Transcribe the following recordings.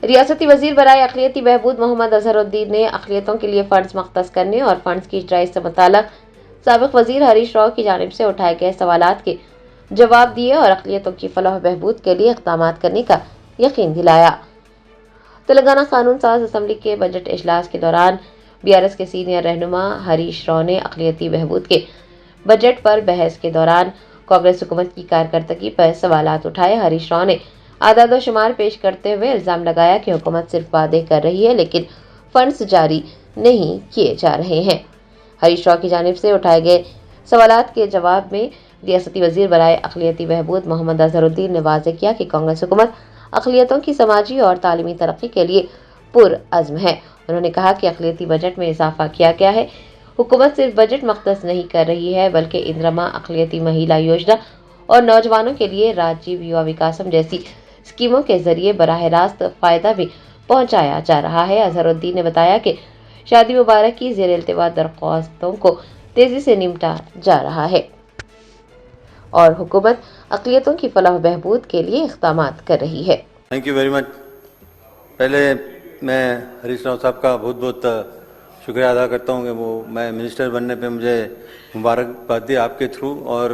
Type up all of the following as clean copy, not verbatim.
ریاستی وزیر برائے اقلیتی بہبود محمد اظہر الدین نے اقلیتوں کے لیے فنڈز مختص کرنے اور فنڈز کی اجرائی سے متعلق سابق وزیر ہریش راؤ کی جانب سے اٹھائے گئے سوالات کے جواب دیے اور اقلیتوں کی فلاح و بہبود کے لیے اقدامات کرنے کا یقین دلایا۔ تلنگانہ قانون ساز اسمبلی کے بجٹ اجلاس کے دوران BRS کے سینئر رہنما ہریش راؤ نے اقلیتی بہبود کے بجٹ پر بحث کے دوران کانگریس حکومت کی کارکردگی پر سوالات اٹھائے۔ ہریش راؤ نے اعداد و شمار پیش کرتے ہوئے الزام لگایا کہ حکومت صرف وعدے کر رہی ہے لیکن فنڈز جاری نہیں کیے جا رہے ہیں۔ ہریش راؤ کی جانب سے اٹھائے گئے سوالات کے جواب میں ریاستی وزیر برائے اقلیتی بہبود محمد اظہر الدین نے واضح کیا کہ کانگریس حکومت اقلیتوں کی سماجی اور تعلیمی ترقی کے لیے پرعزم ہے۔ انہوں نے کہا کہ اقلیتی بجٹ میں اضافہ کیا گیا ہے۔ حکومت صرف بجٹ مختص نہیں کر رہی ہے بلکہ اندرما اقلیتی مہیلا یوجنا اور نوجوانوں کے لیے راجیو یوا وکاسم جیسی اسکیموں کے ذریعے براہ راست فائدہ بھی پہنچایا جا رہا ہے۔ اظہر الدین نے بتایا کہ شادی مبارک کی زیر التوا درخواستوں کو تیزی سے نمٹا جا رہا ہے اور حکومت اقلیتوں کی فلاح و بہبود کے لیے اقدامات کر رہی ہے۔ Thank you very much. پہلے میں ہریش راؤ صاحب کا بہت بہت شکریہ ادا کرتا ہوں کہ وہ میں منسٹر بننے پہ مجھے مبارکباد دی آپ کے تھرو، اور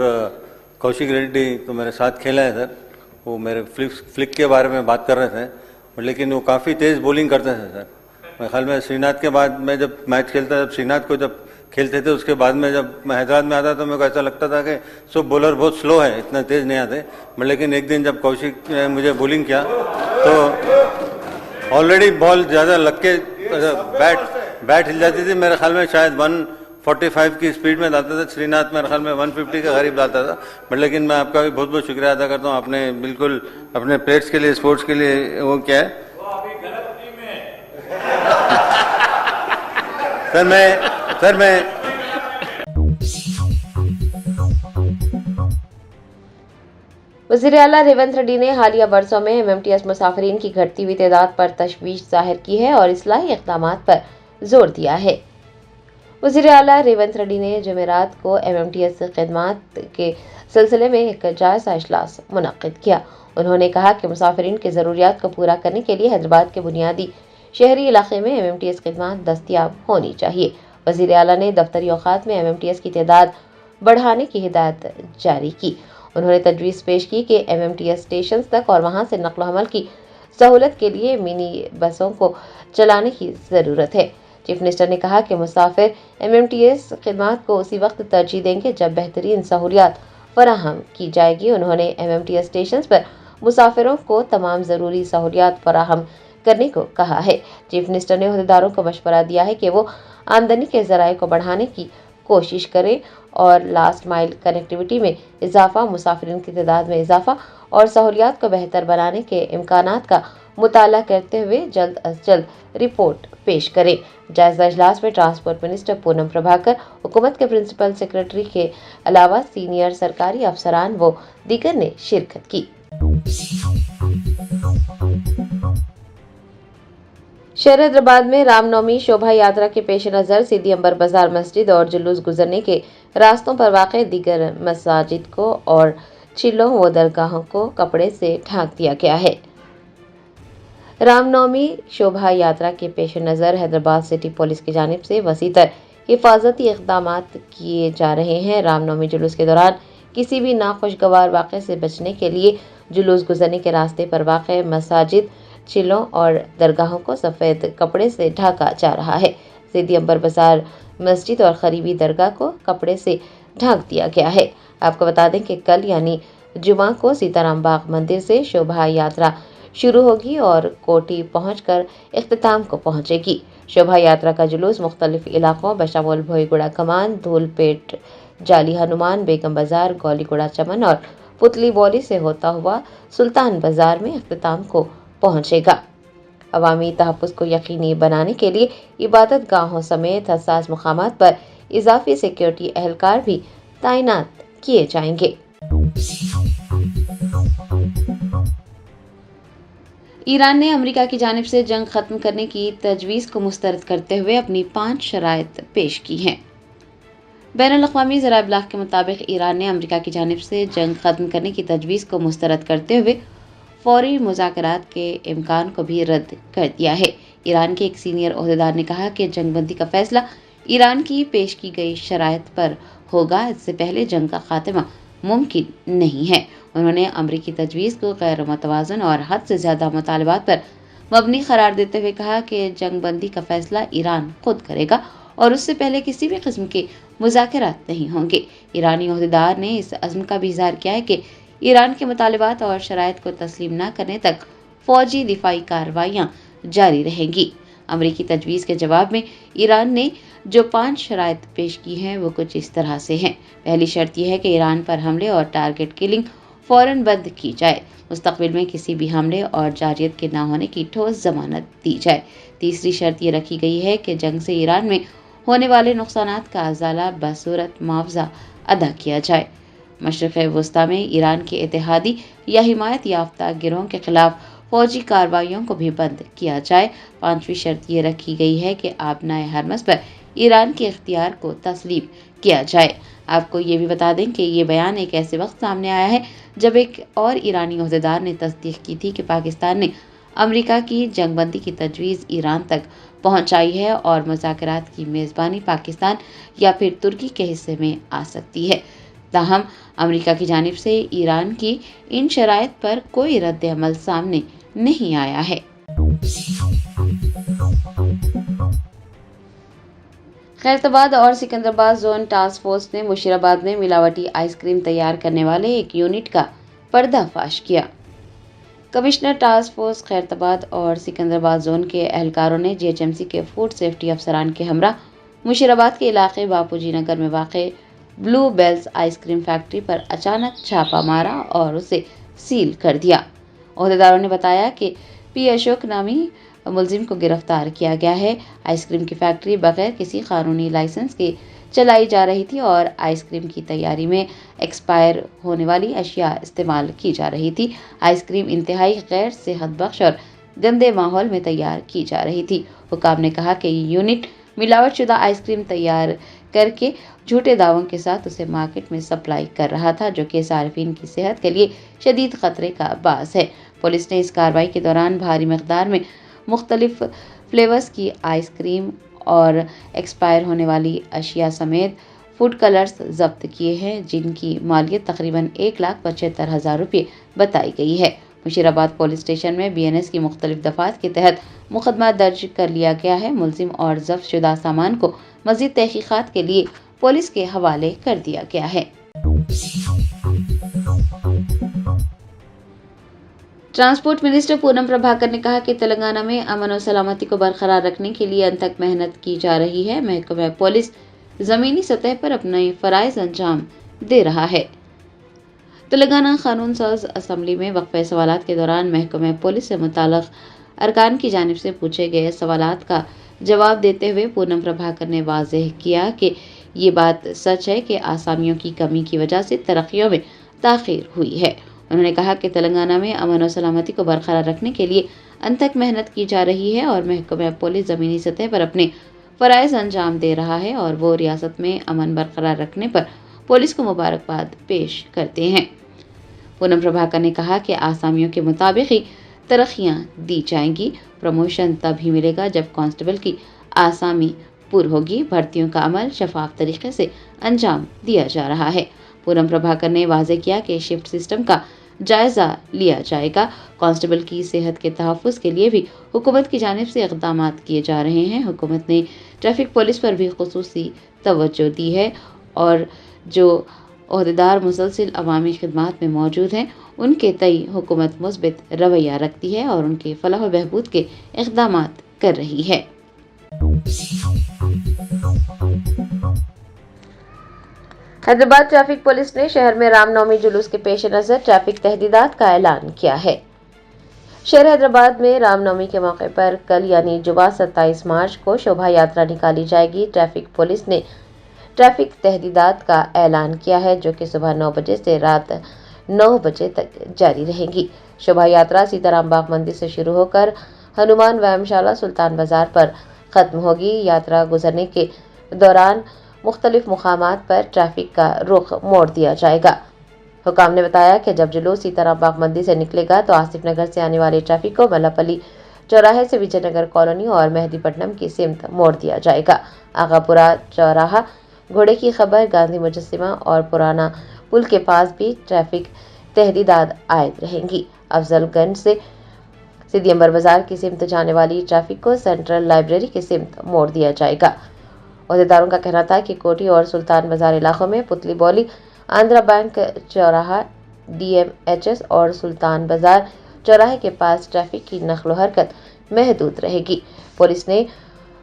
کوشک ریڈی تو میرے ساتھ کھیلا ہے سر، وہ میرے فلک کے بارے میں بات کر رہے تھے لیکن وہ کافی تیز بولنگ کرتے تھے سر۔ میرے خیال میں سری ناتھ کے بعد میں جب میچ کھیلتا جب سری ناتھ کو جب کھیلتے تھے اس کے بعد میں جب میں حیدرآباد میں آتا تو میرے کو ایسا لگتا تھا کہ سب بولر بہت سلو ہے، اتنا تیز نہیں آتے، لیکن ایک دن جب کوشک نے مجھے بولنگ کیا تو آلریڈی بال زیادہ لگ کے بیٹ ہل جاتی تھی، میرے خیال میں شاید 145 کی اسپیڈ میں ڈالتا تھا، سری ناتھ میرے خیال میں 150 کے قریب ڈالتا تھا، لیکن میں آپ کا بھی بہت بہت شکریہ ادا کرتا ہوں، آپ نے بالکل اپنے پلیئرس کے لیے اسپورٹس کے لیے وہ کیا ہے۔ سر میں وزیر اعلیٰ ریونت ریڈی نے حالیہ برسوں میں MMTS مسافرین کی گھٹتی ہوئی تعداد پر تشویش ظاہر کی ہے اور اصلاحی اقدامات پر زور دیا ہے۔ وزیر اعلیٰ ریونت ریڈی نے جمعرات کو MMTS خدمات کے سلسلے میں ایک جائزہ اجلاس منعقد کیا۔ انہوں نے کہا کہ مسافرین کی ضروریات کو پورا کرنے کے لیے حیدرآباد کے بنیادی شہری علاقے میں MMTS خدمات دستیاب ہونی چاہیے۔ وزیر اعلیٰ نے دفتری اوقات میں MMTS کی تعداد بڑھانے کی ہدایت جاری کی۔ انہوں نے تجویز پیش کی کہ MMTS اسٹیشنز تک اور وہاں سے نقل و حمل کی سہولت کے لیے منی بسوں کو چلانے کی ضرورت ہے۔ چیف منسٹر نے کہا کہ مسافر MMTS خدمات کو اسی وقت ترجیح دیں گے جب بہترین سہولیات فراہم کی جائے گی۔ انہوں نے MMTS اسٹیشنز پر مسافروں کو تمام ضروری سہولیات فراہم کرنے کو کہا ہے۔ چیف منسٹر نے عہدیداروں کو مشورہ دیا ہے کہ وہ آمدنی کے ذرائع کو بڑھانے کی کوشش کریں اور لاسٹ مائل کنیکٹیوٹی میں اضافہ، مسافرین کی تعداد میں اضافہ اور سہولیات کو بہتر بنانے کے امکانات کا مطالعہ کرتے ہوئے جلد از جلد رپورٹ پیش کریں۔ جائزہ اجلاس میں ٹرانسپورٹ منسٹر پونم پربھاکر، حکومت کے پرنسپل سیکریٹری کے علاوہ سینئر سرکاری افسران و دیگر نے شرکت کی۔ شہر حیدرآباد میں رام نومی شوبھا یاترا کے پیش نظر سیدھی امبر بازار مسجد اور جلوس گزرنے کے راستوں پر واقع دیگر مساجد کو اور چلوں و درگاہوں کو کپڑے سے ڈھانک دیا گیا ہے۔ رام نومی شوبھا یاترا کے پیش نظر حیدرآباد سٹی پولیس کی جانب سے وسیع تر حفاظتی اقدامات کیے جا رہے ہیں۔ رام نومی جلوس کے دوران کسی بھی ناخوشگوار واقعے سے بچنے کے لیے جلوس گزرنے کے راستے پر واقع مساجد، چلوں اور درگاہوں کو سفید کپڑے سے ڈھانکا جا رہا ہے۔ سیدھی امبر بازار مسجد اور قریبی درگاہ کو کپڑے سے ڈھانک دیا گیا ہے۔ آپ کو بتا دیں کہ کل یعنی جمعہ کو سیتا رام باغ مندر سے شوبھا یاترا شروع ہوگی اور کوٹھی پہنچ کر اختتام کو پہنچے گی۔ شوبھا یاترا کا جلوس مختلف علاقوں بشمول بھوئی گوڑا کمان، دھول پیٹ، جالی ہنومان، بیگم بازار، گولی گوڑا چمن اور پتلی بولی سے ہوتا ہوا سلطان بازار میں اختتام کو پہنچے گا۔ عوامی تحفظ کو یقینی بنانے کے لیے عبادت گاہوں سمیت حساس مقامات پر اضافی سیکورٹی اہلکار بھی تعینات کیے جائیں گے۔ ایران نے امریکہ کی جانب سے جنگ ختم کرنے کی تجویز کو مسترد کرتے ہوئے اپنی 5 شرائط پیش کی ہیں۔ بین الاقوامی ذرائع ابلاغ کے مطابق ایران نے امریکہ کی جانب سے جنگ ختم کرنے کی تجویز کو مسترد کرتے ہوئے फौरी मुज़ाकरात के इम्कान को भी रद्द कर दिया है। ईरान के एक सीनियर ओहदेदार ने कहा कि जंगबंदी का फैसला ईरान की पेश की गई शराइत पर होगा, इससे पहले जंग का खात्मा मुमकिन नहीं है। उन्होंने अमरीकी तजवीज़ को गैर मुतवाज़न और हद से ज़्यादा मुतालबात पर मबनी करार देते हुए कहा कि जंगबंदी का फैसला ईरान खुद करेगा और उससे पहले किसी भी किस्म के मुज़ाकरात नहीं होंगे। ईरानी ओहदेदार ने इस अज़्म का भी इज़हार किया है कि ईरान के मुतालबात और शराइत को तस्लीम न करने तक फ़ौजी दिफाई कार्रवाइयाँ जारी रहेंगी। अमरीकी तजवीज़ के जवाब में ईरान ने जो 5 शराइत पेश की हैं वो कुछ इस तरह से हैं। पहली शर्त यह है कि ईरान पर हमले और टारगेट किलिंग फ़ौरन बंद की जाए। मुस्तक़बिल में किसी भी हमले और जारियत के न होने की ठोस ज़मानत दी जाए। तीसरी शर्त ये रखी गई है कि जंग से ईरान में होने वाले नुकसानात का अज़ाला बसूरत मुआवजा अदा किया जाए। मशरिक़ वस्ता में ईरान के इत्तेहादी या हिमायत याफ्ता गिरोह के खिलाफ फौजी कार्रवाइयों को भी बंद किया जाए। 5वीं शर्त ये रखी गई है कि आबनाए हरमस पर ईरान के इख्तियार को तस्लीम किया जाए। आपको ये भी बता दें कि ये बयान एक ऐसे वक्त सामने आया है जब एक और ईरानी ओहदेदार ने तस्दीक की थी कि पाकिस्तान ने अमेरिका की जंगबंदी की तजवीज़ ईरान तक पहुंचाई है और मुज़ाकरात की मेज़बानी पाकिस्तान या फिर तुर्की के हिस्से में आ सकती है। ताहम अमेरिका की जानिब से ईरान की इन शराइत पर कोई रद्द अमल सामने नहीं आया है। खैरताबाद और सिकंदराबाद जोन टास्क फोर्स ने मुशीराबाद में मिलावटी आइसक्रीम तैयार करने वाले एक यूनिट का पर्दाफाश किया। कमिश्नर टास्क फोर्स खैरताबाद और सिकंदराबाद जोन के एहलकारों ने जीएचएमसी के फूड सेफ्टी अफसरान के हमरा मुशीराबाद के इलाके बापूजी नगर में वाक़ ब्लू बेल्स आइसक्रीम फैक्ट्री पर अचानक छापा मारा और उसे सील कर दिया। ओहदेदारों ने बताया कि पी अशोक नामी मुलजिम को गिरफ्तार किया गया है। आइसक्रीम की फैक्ट्री बगैर किसी कानूनी लाइसेंस के चलाई जा रही थी और आइसक्रीम की तैयारी में एक्सपायर होने वाली अशिया इस्तेमाल की जा रही थी। आइसक्रीम इंतहाई गैर सेहत बख्श और गंदे माहौल में तैयार की जा रही थी। हुकाम ने कहा कि ये यूनिट मिलावटशुदा आइसक्रीम तैयार करके झूठे दावों के साथ उसे मार्केट में सप्लाई कर रहा था, जो कि सार्फिन की सेहत के लिए शदीद खतरे का बास है। पुलिस ने इस कार्रवाई के दौरान भारी मकदार में मुख्तलिफ फ्लेवर्स की आइसक्रीम और एक्सपायर होने वाली अशिया समेत फूड कलर्स जब्त किए हैं, जिनकी मालियत तकरीबन 1,75,000 रुपये बताई गई है। मुशीराबाद पुलिस स्टेशन में बीएनएस की मुख्तलिफ दफात के तहत मुकदमा दर्ज कर लिया गया है। मुलजिम और जब्त शुदा सामान को मज़ीद तहकीकात के लिए पुलिस के हवाले कर दिया गया है। ट्रांसपोर्ट मिनिस्टर पूनम प्रभाकर ने कहा कि तेलंगाना में अमन और सलामती को बरकरार रखने के लिए अनथक मेहनत की जा रही है। महकमा पुलिस ज़मीनी सतह पर अपने फ़राइज़ अंजाम दे रहा है। तेलंगाना कानून साज असम्बली में वक्फे सवालात के दौरान महकमा पुलिस से मुताल्लिक़ अरकान की जानिब से पूछे गए सवालात का जवाब देते हुए पूनम प्रभाकर ने वाज़ेह किया कि ये बात सच है कि आसामियों की कमी की वजह से तरक्कियों में ताख़ीर हुई है। उन्होंने कहा कि तेलंगाना में अमन और सलामती को बरकरार रखने के लिए अनथक मेहनत की जा रही है और महकमा पुलिस ज़मीनी सतह पर अपने फ़राइज़ अंजाम दे रहा है और वो रियासत में अमन बरकरार रखने पर पुलिस को मुबारकबाद पेश करते हैं। पूनम प्रभाकर ने कहा कि आसामियों के मुताबिक ही तरक्कियाँ दी जाएंगी। प्रमोशन तब ही मिलेगा जब कांस्टेबल की आसामी पुर होगी। भर्तियों का अमल शफाफ तरीके से अंजाम दिया जा रहा है। पूनम प्रभाकर ने वाज़ेह किया कि शिफ्ट सिस्टम का जायज़ा लिया जाएगा। कांस्टेबल की सेहत के तहफ़्फ़ुज़ के लिए भी हुकूमत की जानिब से इक़दाम किए जा रहे हैं। हुकूमत ने ट्रैफिक पुलिस पर भी ख़ुसूसी तवज्जो दी है और जो ओहदेदार मुसलसिल अवामी खिदमात में मौजूद हैं, उनके तई हुकूमत मुस्बित रवैया रखती है और उनके फलाह व बहबूद के इक़दाम कर रही है। हैदराबाद ट्रैफिक पुलिस ने शहर में रामनवमी जुलूस के पेश नज़र ट्रैफिक तहदीदात का ऐलान किया है। शहर हैदराबाद में रामनवमी के मौके पर कल यानी जुमा 27 मार्च को शोभा यात्रा निकाली जाएगी। ट्रैफिक पुलिस ने ट्रैफिक तहदीदात का ऐलान किया है, जो कि सुबह 9 बजे से रात 9 बजे तक जारी रहेंगी। शोभा यात्रा सीताराम बाग मंदिर से शुरू होकर हनुमान व्यायामशाला सुल्तान बाजार पर ख़त्म होगी। यात्रा गुजरने के दौरान मुख्तलिफ मुकामात पर ट्रैफिक का रुख मोड़ दिया जाएगा। हुकाम ने बताया कि जब जुलूस सीताराम बाग मंदिर से निकलेगा तो आसिफ नगर से आने वाले ट्रैफिक को मल्लापल्ली चौराहे से विजयनगर कॉलोनी और मेहदीपट्टनम की सिमत मोड़ दिया जाएगा। आगापुरा चौराहा, घोड़े की खबर, गांधी मुजस्सिमा और पुराना पुल के पास भी ट्रैफिक तहदीदात आयद रहेंगी। अफजलगंज से सीधी अंबर बाजार की सिमत जाने वाली ट्रैफिक को सेंट्रल लाइब्रेरी की सिमत मोड़ दिया जाएगा। अहदेदारों का कहना था कि कोठी और सुल्तान बाजार इलाकों में पुतली बौली, आंध्रा बैंक चौराहा, DMHS और सुल्तान बाजार चौराहे के पास ट्रैफिक की नकलो हरकत महदूद रहेगी। पुलिस ने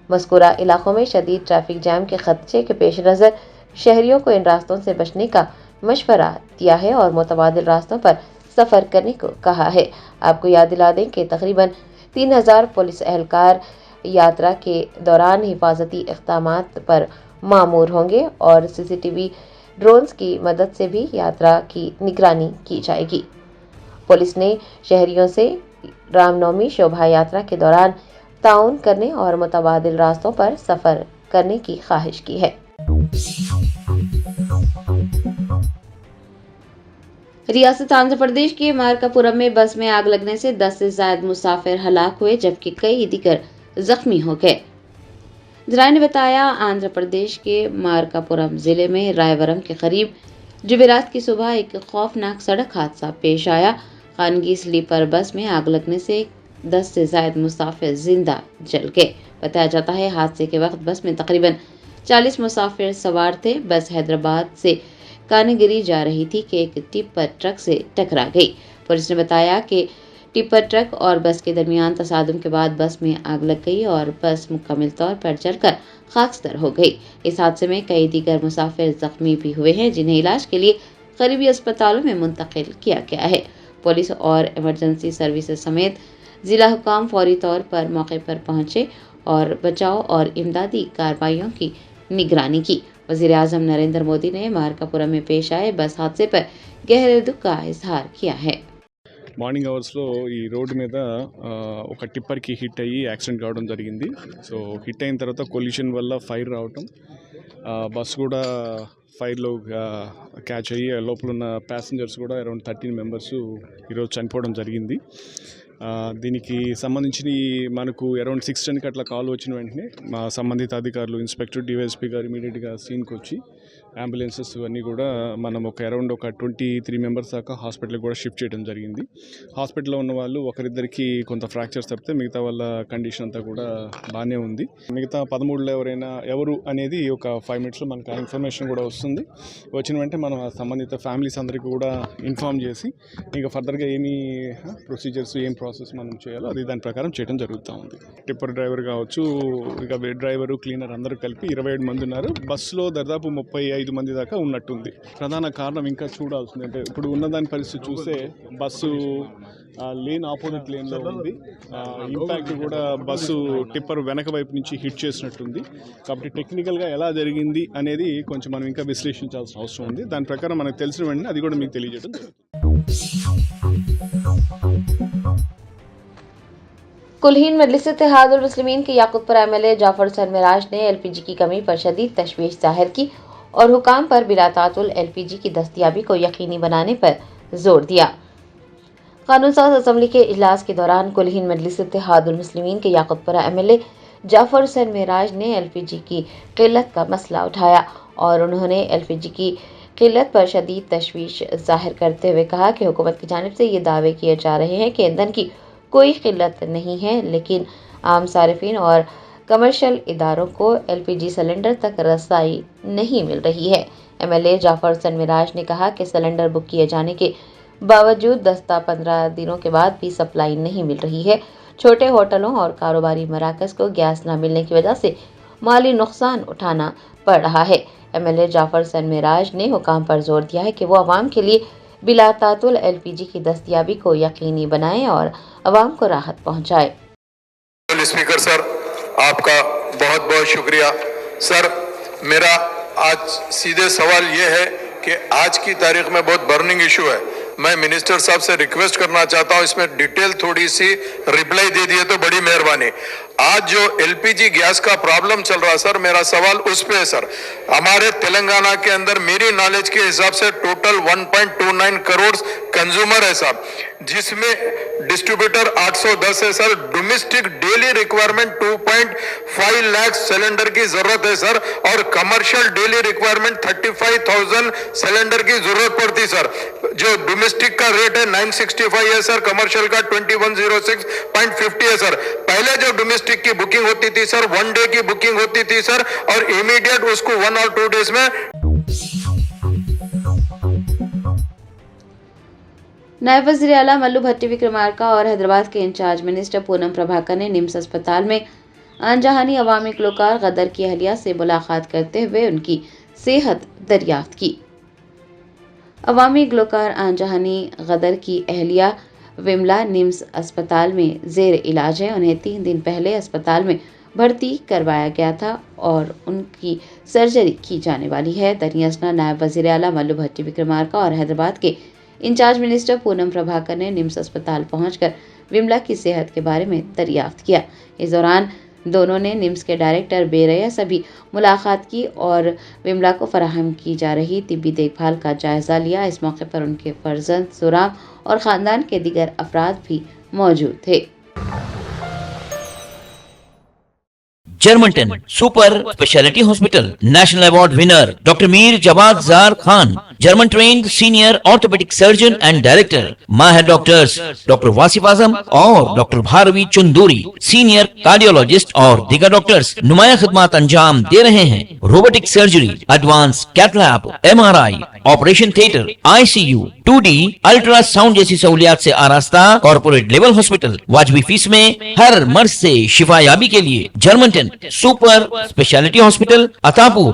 मज़कूरा इलाकों में शदीद ट्रैफिक जैम के खदशे के पेश नज़र शहरियों को इन रास्तों से बचने का मशवरा दिया है और मुतबादिल रास्तों पर सफ़र करने को कहा है। आपको याद दिला दें कि तकरीबन 3000 पुलिस एहलकार यात्रा के दौरान हिफाजती इक़दामात पर मामूर होंगे और CCTV ड्रोन्स की मदद से भी यात्रा की निगरानी की जाएगी। पुलिस ने शहरियों से रामनवमी शोभा यात्रा के दौरान ताउन करने और मुतबादिल रास्तों पर सफ़र करने की ख्वाहिश की है। रियासत आंध्र प्रदेश के मार्कापुरम में बस में आग लगने से 10 से ज्यादा मुसाफिर हलाक हुए जबकि कई दीगर जख्मी हो गए। जराये ने बताया, आंध्र प्रदेश के मार्कापुरम जिले में रायवरम के करीब जुमेरात की सुबह एक खौफनाक सड़क हादसा पेश आया। खानगी स्लीपर बस में आग लगने से 10 से ज्यादा मुसाफिर जिंदा जल गए। बताया जाता है हादसे के वक्त बस में तकरीबन 40 मुसाफिर सवार थे। बस हैदराबाद से कानगिरी जा रही थी कि एक टिप्पर ट्रक से टकरा गई। पुलिस ने बताया कि टिप्पर ट्रक और बस के दरमियान तसादुम के बाद बस में आग लग गई और बस मुकम्मल तौर पर जलकर खाकसतर हो गई। इस हादसे में कई दीगर मुसाफिर जख्मी भी हुए हैं जिन्हें इलाज के लिए करीबी अस्पतालों में मुंतकिल किया गया है। पुलिस और इमरजेंसी सर्विसेज समेत जिला हुकाम फौरी तौर पर मौके पर पहुंचे और बचाव और इमदादी कार्रवाइयों की निगरानी की। वज़ीर-ए-आज़म नरेंद्र मोदी ने मार्कापुरम में पेश आए बस हादसे पर गहरे दुख का इजहार किया है। మార్నింగ్ అవర్స్లో ఈ రోడ్డు మీద ఒక టిప్పర్కి హిట్ అయ్యి యాక్సిడెంట్ కావడం జరిగింది. సో హిట్ అయిన తర్వాత కొలిషన్ వల్ల ఫైర్ రావటం, బస్సు కూడా ఫైర్లో క్యాచ్ అయ్యి లోపల ఉన్న ప్యాసింజర్స్ కూడా అరౌండ్ 13 మెంబర్స్ ఈరోజు చనిపోవడం జరిగింది. దీనికి సంబంధించి మనకు అరౌండ్ 6:10కి అట్లా కాల్ వచ్చిన వెంటనే మా సంబంధిత అధికారులు ఇన్స్పెక్టర్ DYSP గారు ఇమీడియట్గా సీన్కి వచ్చి అంబులెన్సెస్ అన్నీ కూడా మనం అరౌండ్ 23 మెంబర్స్ దాకా హాస్పిటల్కి కూడా షిఫ్ట్ చేయడం జరిగింది. హాస్పిటల్లో ఉన్న వాళ్ళు ఒకరిద్దరికి కొంత ఫ్రాక్చర్స్ తప్పితే మిగతా వాళ్ళ కండిషన్ అంతా కూడా బాగానే ఉంది. మిగతా 13లో ఎవరు అనేది ఒక 5 minutesలో మనకు ఆ ఇన్ఫర్మేషన్ కూడా వస్తుంది. వచ్చిన వెంటనే మనం ఆ సంబంధిత ఫ్యామిలీస్ అందరికీ కూడా ఇన్ఫార్మ్ చేసి ఇంకా ఫర్దర్గా ఏమి ప్రొసీజర్స్ ఏం ప్రాసెస్ మనం చేయాలో అది దాని ప్రకారం చేయడం జరుగుతూ ఉంది. టిప్పర్ డ్రైవర్ కావచ్చు, ఇక డ్రైవరు, క్లీనర్ అందరూ కలిపి 27 మంది ఉన్నారు. బస్సులో దాదాపు 35 మంది దాకా ఉన్నట్టుంది. ప్రధాన కారణం ఇంకా చూడాల్సింది. అంటే ఇప్పుడు ఉన్నదాని పరిస్థితి చూస్తే బస్సు లేన్ ఆపోజిట్ లేన్లో ఉంది. ఇంపాక్ట్ కూడా బస్సు టిప్పర్ వెనక వైపు నుంచి హిట్ చేసినట్టుంది. కాబట్టి టెక్నికల్గా ఎలా జరిగింది అనేది కొంచెం మనం ఇంకా విశ్లేషించాల్సిన అవసరం ఉంది. దాని ప్రకారం మనకు తెలిసిన వెంటనే అది కూడా మీకు తెలియజేయడం జరుగుతుంది. कुल्हीन मजलिस इत्तेहादुल मुस्लिमीन के याकूतपुरा MLA जाफर हुसैन मिराज ने LPG की कमी पर शदीद तशवीश जाहिर की और हुकाम पर बिला तातुल LPG की दस्तयाबी को यकीनी बनाने पर जोर दिया। कानून साज असम्बली के इजलास के दौरान कुल्हीन मजलिस इत्तेहादुल मुस्लिमीन के याकूतपुरा MLA जाफर हुसैन मिराज ने LPG की किल्लत का मसला उठाया और उन्होंने LPG की किल्लत पर शदीद तशवीश जाहिर करते हुए कहा कि हुकूमत की जानिब से ये दावे किए जा रहे हैं कि ईंधन की कोई किल्लत नहीं है, लेकिन आम सारिफिन और कमर्शियल इदारों को LPG सिलेंडर तक रसाई नहीं मिल रही है। MLA जाफर हुसैन मिराज ने कहा कि सिलेंडर बुक किए जाने के बावजूद 10-15 दिनों के बाद भी सप्लाई नहीं मिल रही है। छोटे होटलों और कारोबारी मराकज़ को गैस न मिलने की वजह से माली नुकसान उठाना पड़ रहा है। MLA जाफर हुसैन मिराज ने हुकाम पर जोर दिया है कि वो अवाम के लिए बिला तातुल LPG की दस्तयाबी को यकीनी बनाएं और अवाम को राहत पहुंचाए। स्पीकर सर, आपका बहुत बहुत शुक्रिया। सर, मेरा आज सीधे सवाल ये है कि आज की तारीख में बहुत बर्निंग इशू है। मैं मिनिस्टर साहब से रिक्वेस्ट करना चाहता हूं, इसमें डिटेल थोड़ी सी रिप्लाई दे दिए तो बड़ी मेहरबानी। आज जो एलपीजी गैस का प्रॉब्लम चल रहा है सर, मेरा सवाल उस पे है सर। हमारे तेलंगाना के अंदर मेरी नॉलेज के हिसाब से टोटल 1.29 करोड़ कंज्यूमर है साहब, जिसमें डिस्ट्रीब्यूटर 810 है sir. Domestic daily requirement 2.5 lakh cylinder की जरूरत है सर, और कमर्शियल डेली रिक्वायरमेंट 35,000 सिलेंडर की जरूरत पड़ती सर। जो डोमेस्टिक का रेट है 965 है सर, कमर्शियल का 2106.50 है सर। पहले जो डोमेस्टिक की बुकिंग होती थी सर, 1 डे की बुकिंग होती थी सर, और इमीडिएट उसको 1 और 2 डेज में। नायब वज़ीर आला मल्लू भट्टी विक्रमार्का और हैदराबाद के इंचार्ज मिनिस्टर पूनम प्रभाकर ने निम्स अस्पताल में आनजहानी अवामी गलोकार गदर की अहलिया से मुलाकात करते हुए उनकी सेहत दरियाफ्त की। अवामी गलोकार आनजहानी गदर की अहलिया विमला निम्स अस्पताल में जेर इलाज है। उन्हें 3 दिन पहले अस्पताल में भर्ती करवाया गया था और उनकी सर्जरी की जाने वाली है। दरअसल नायब वज़ीर आला मल्लू भट्टी विक्रमार्का और हैदराबाद के इंचार्ज मिनिस्टर पूनम प्रभाकर ने निम्स अस्पताल पहुंचकर विमला की सेहत के बारे में दरियाफ्त किया। इस दौरान दोनों ने निम्स के डायरेक्टर बेरया से भी मुलाकात की और विमला को फराहम की जा रही तिब्बी देखभाल का जायजा लिया। इस मौके पर उनके फर्जंद सुराम और खानदान के दीगर अफराद भी मौजूद थे। Germanton super speciality hospital national award winner doctor Mir Jawad Zar Khan, German trained senior orthopaedic surgeon and director, माहिर डॉक्टर्स डॉक्टर वासिफ आजम और doctor Bharvi Chanduri, senior cardiologist और दीगर डॉक्टर्स नुमाया खिदमत अंजाम दे रहे हैं। Robotic surgery, advance cath lab, MRI, operation theatre, ICU, 2D ultrasound जैसी सहूलियात से आरास्ता कॉर्पोरेट लेवल हॉस्पिटल। वाजबी फीस में हर मर्ज से शिफायाबी के लिए Germanton super speciality hospital, Attapur,